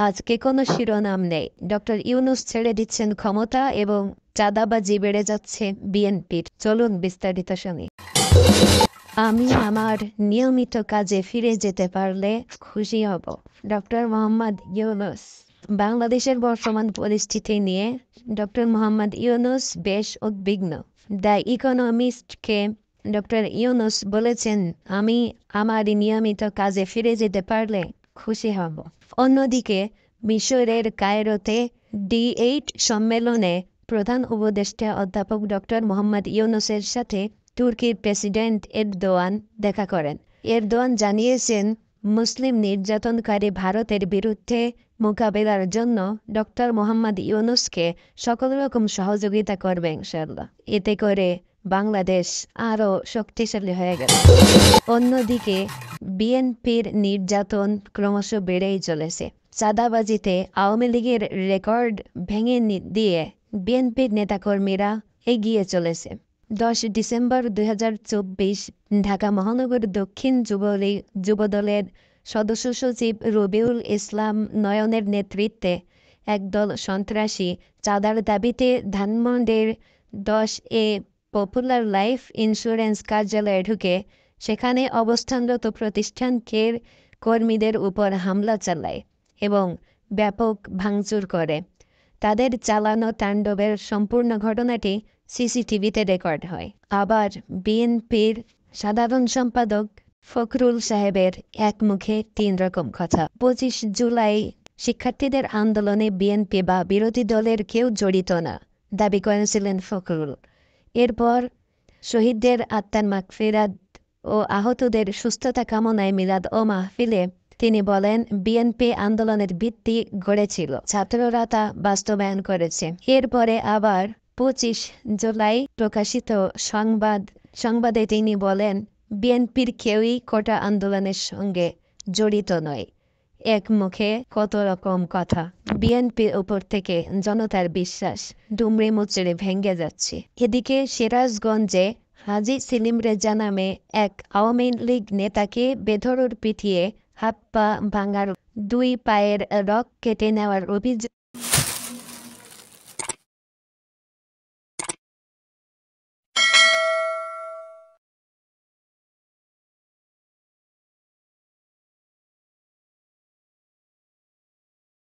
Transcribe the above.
আজকে কোনো শিরোনাম নেই। ডক্টর ইউনূস ছেড়ে দিচ্ছেন ক্ষমতা এবং চাঁদাবাজি বেড়ে যাচ্ছে বিএনপির। চলুন বিস্তারিত শুনি। আমি আমার নিয়মিত কাজে ফিরে যেতে পারলে খুশি হব। ডক্টর মোহাম্মদ ইউনূস। বাংলাদেশের বর্তমান পরিস্থিতি নিয়ে ডক্টর মোহাম্মদ ইউনূস বেশ উদ্বিগ্ন। দ্য ইকোনমিস্টকে ডক্টর ইউনূস বলেছেন, আমি আমার নিয়মিত কাজে ফিরে যেতে পারলে খুশি হব। অন্যদিকে মিশরের কায়রোতে D8 সম্মেলনে প্রধান উপদেষ্টা অধ্যাপক ডক্টর মোহাম্মদ ইউনূসের সাথে তুর্কির প্রেসিডেন্ট এরদোয়ান দেখা করেন। এরদোয়ান জানিয়েছেন, মুসলিম নির্যাতনকারী ভারতের বিরুদ্ধে মোকাবেলার জন্য ডক্টর মোহাম্মদ ইউনূসকে সকল রকম সহযোগিতা করবে ইনশাআল্লাহ। এতে করে বাংলাদেশ আরও শক্তিশালী হয়ে গেল। অন্যদিকে বিএনপির নির্যাতন ক্রমশ বেড়েই চলেছে। চাঁদাবাজিতে আওয়ামী লীগের রেকর্ড ভেঙে দিয়ে বিএনপির নেতাকর্মীরা এগিয়ে চলেছে। 10 ডিসেম্বর 2024 ঢাকা মহানগর দক্ষিণ যুবদলের সদস্য সচিব রবিউল ইসলাম নয়নের নেতৃত্বে একদল সন্ত্রাসী চাঁদার দাবিতে ধানমন্ডির 10A পপুলার লাইফ ইন্স্যুরেন্স কার্যালয়ে ঢুকে সেখানে অবস্থানরত প্রতিষ্ঠানটির কর্মীদের উপর হামলা চালায় এবং ব্যাপক ভাঙচুর করে। তাদের চালানো তাণ্ডবের সম্পূর্ণ ঘটনাটি সিসিটিভিতে রেকর্ড হয়। আবার বিএনপির সাধারণ সম্পাদক ফখরুল সাহেবের এক মুখে 3 রকম কথা। 25 জুলাই শিক্ষার্থীদের আন্দোলনে বিএনপি বা বিরোধী দলের কেউ জড়িত না দাবি করেছিলেন ফখরুল। এরপর শহীদদের আত্মার মাগফিরাত ও আহতদের সুস্থতা কামনায় মিলাদ ও মাহফিলে তিনি বলেন, বিএনপি আন্দোলনের ভিত্তি গড়েছিল, ছাত্ররা তা বাস্তবায়ন করেছে। এরপরে আবার 25 জুলাই প্রকাশিত সংবাদে তিনি বলেন, বিএনপির কেউই কোটা আন্দোলনের সঙ্গে জড়িত নয়। এক মুখে কত রকম কথা। বিএনপির উপর থেকে জনতার বিশ্বাস দুমড়ে মুচড়ে ভেঙে যাচ্ছে। এদিকে সিরাজগঞ্জে হাজী সেলিম রেজা নামে এক আওয়ামী লীগ নেতাকে বেধড়ক পিটিয়ে হাত পা ভাঙার 2 পায়ের রগ কেটে নেওয়ার অভিযোগ